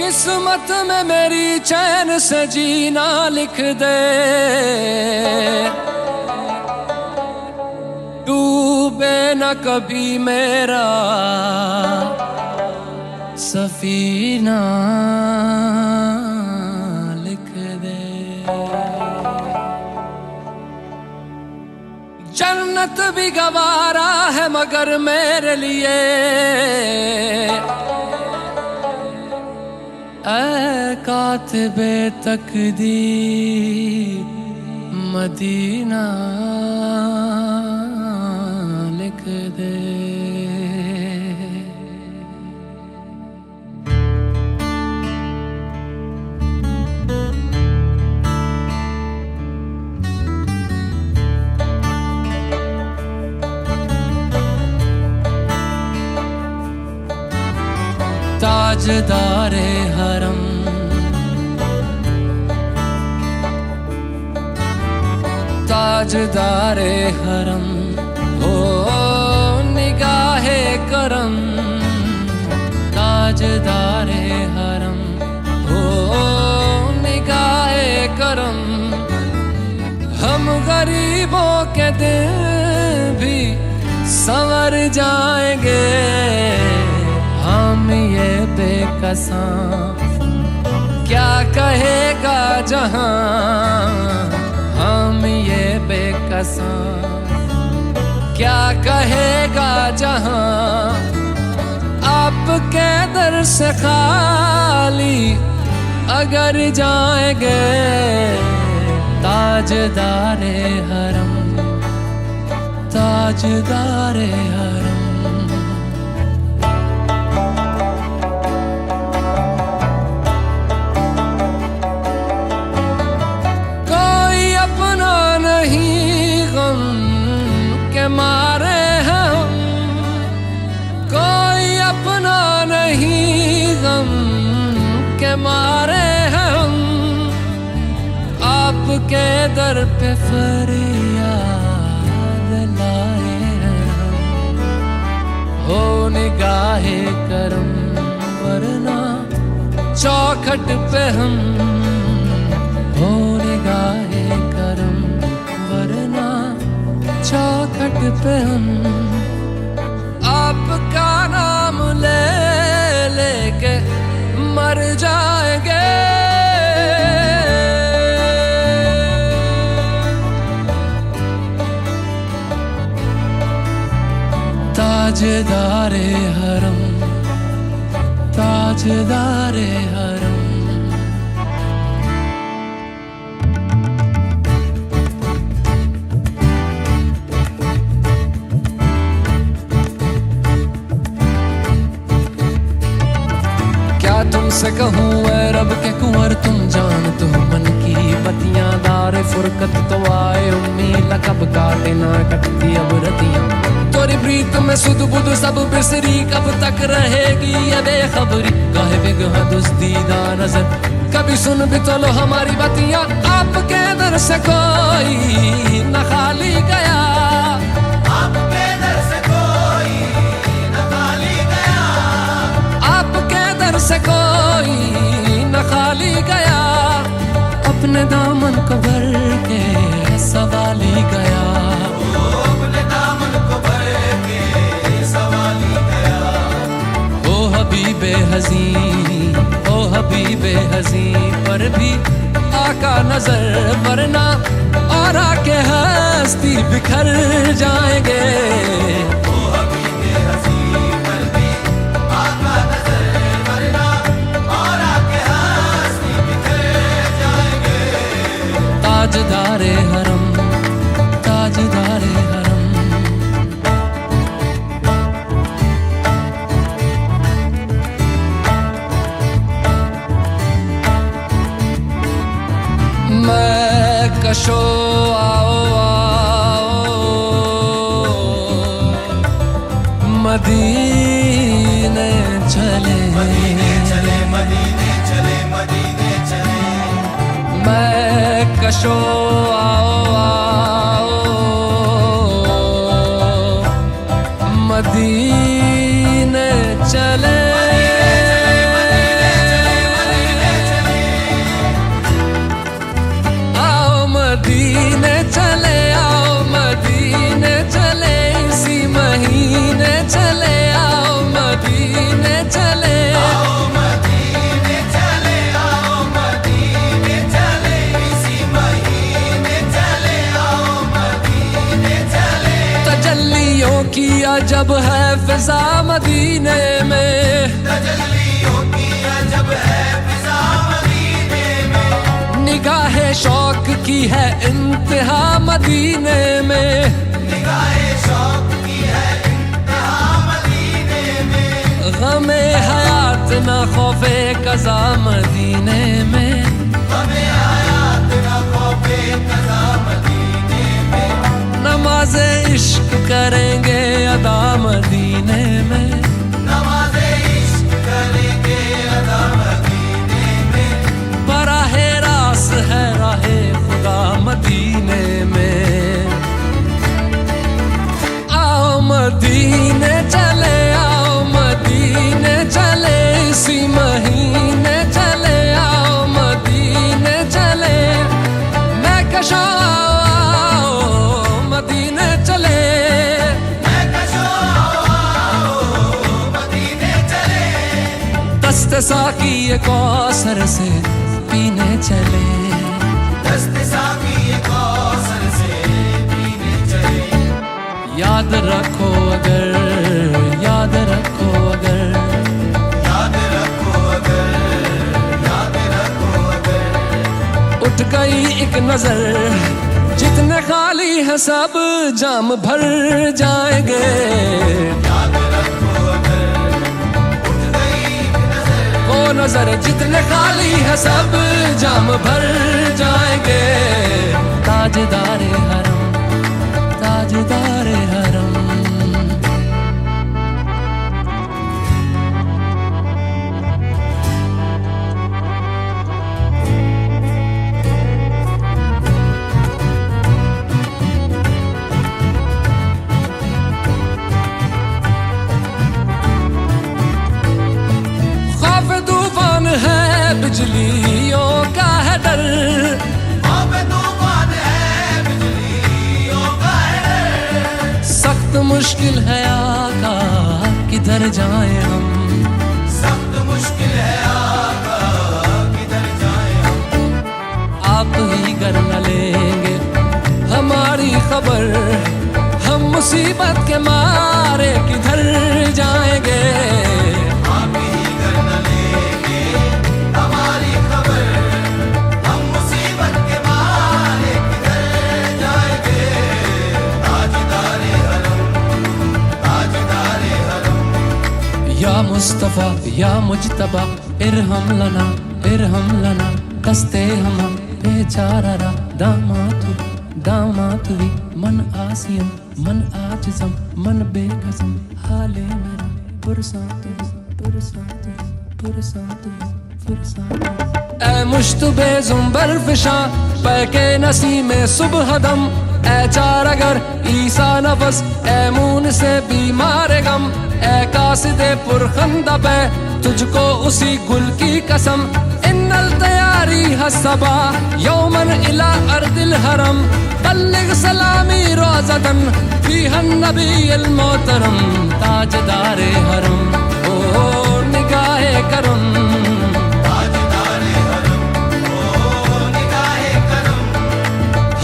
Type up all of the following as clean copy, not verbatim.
किस्मत में मेरी चैन से जीना लिख दे, डूबे न कभी मेरा सफीना लिख दे। जन्नत भी गवारा है मगर मेरे लिए ऐ कातिबे तकदीर मदीना लिख दे। ताजदारे हरम ताजदारे हरम हो निगाहे करम, ताजदारे हरम हो निगाहे करम। हम गरीबों के दिन भी संवर जाएंगे, हम ये बेकसां क्या कहेगा जहां, हम ये बेकसां क्या कहेगा जहां। आपके दर से खाली अगर जाएंगे, ताजदारे हरम ताजदारे हरम। मारे हैं हम कोई अपना नहीं, गम के मारे हैं हम। आपके दर पे फरियाद लाए हैं हम, हो निगाहे करम वरना चौखट पे हम, हो निगाहे करम वरना चौखट पे हम। आपका नाम ले लेके मर जाएंगे, ताजदारे हरम ताजदारे हरम। तुमसे कहूँ ऐ रब के कुंवर तुम जान तो मन की बतियां। दार फुरकत तो आए उम्मीद कब काटे ना कटती अब रतियां। तोरी प्रीत में सुध बुध सब बिसरी, कब तक रहेगी ये बेखबरी। गाहे बेगहा दुस्तीदा नजर कभी सुन भी तो लो हमारी बतियां। आपके दर से कोई न खाली गया, आपके दर से कोई न खाली गया। आपके दर से कोई न खाली गया, अपने दामन को भर के सवाली गया। अपने दामन को भर के सवाली गया। ओ हबीबे हज़ीं ओ हबीबे हज़ीं पर भी आका नजर वरना और आके हस्ती बिखर जाएंगे। ताजदारे हरम ताजदारे हरम। मैं कशो आओ आओ मदीने चले, मदीने चले मदीने चले मदीने चले। मैं कशो आओ आओ मदीने चले, चले आओ मदीने चले, आओ मदीने चले, आओ मदीने चले, इसी महीने चले, आओ मदीने चले। तजल्लियों की अजब है फिजा मदीने में, तजल्लियों की अजब है फिजा मदीने में, निगाहे शौक की है इंतहा मदीने में, निगाहे शौक की है इंतहा मदीने में, गमे हयात न खौफे कज़ा मदीने में, हमें हयात न खौफे कज़ा मदीने में, नमाज़े इश्क करेंगे अदा मदीने में, नमाज़े इश्क करेंगे अदा मदीने में, बराहे रास है राहे खुदा मदीने में। आओ मदीने चले, आओ मदीने चले, इसी महीने चले, आओ मदीने चले। मैं कशा आओ मदीने चले, मैं कशो आओ मदीने चले, दस्त साकी कौसर से पीने चले, दस्त साकी कौसर से पीने चले। याद रखो अगर, याद रखो अगर, याद रखो अगर, याद रखो अगर, उठ गई एक नजर, जितने खाली है सब जाम भर जाएंगे। याद रखो अगर, उठ गई एक नजर, वो नजर जितने खाली है सब जाम भर जाएंगे। ताजदारे हरम, ताजदारे हरम, खौफ तूफान है बिजलियों का है डर, अब तूफान है बिजलियों का है डर, सख्त मुश्किल है आका किधर जाएं हम, सख्त मुश्किल है आका किधर जाएं हम, आप ही कर न लेंगे हमारी खबर, हम मुसीबत के मारे किधर जाएंगे। आप ही कर न लेंगे हमारी खबर, हम मुसीबत के मारे किधर जाएंगे। ताजदारे हरम, ताजदारे हरम, या मुस्तफा या मुजतबा इरहम लना, इरहम लना, कस्ते हम बेचारा दामातु, दामातुवी मन आसियम, मन आजिज़म, मन बेकसम, हाले मेरा पुरसातु, पुरसातु, पुरसातु, पुरसातु। ऐ मुश्तबे ज़ुंबर फिशा पैके नसीमे सुबह दम, ऐ चार अगर ईसा नफस, ऐ मून से बीमार गम, ऐ कासिदे पुरखंदा पे तुझको उसी गुल की कसम। इन्नल तैयारी हसबा यौमन इला अर्दिल हरम, बल्लिग सलामी रोज़दन फीहन नबील मोहतरम। ताजदारे हरम ओ निगाहे करम, ताजदारे हरम, ओ निगाहे करम,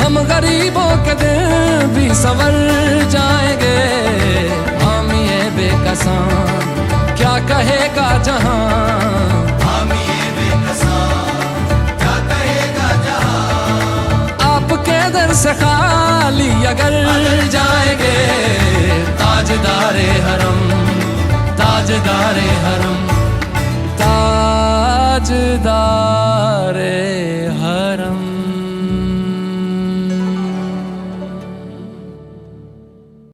हम गरीबों के दिन भी संवर जाएंगे। हम ये बेकसां क्या कहेगा जहां, हम ये बेकसां क्या कहेगा जहां, आपके दर से खाली अगर जाएंगे। ताजदारे हरम, ताजदारे हरम, ताजदार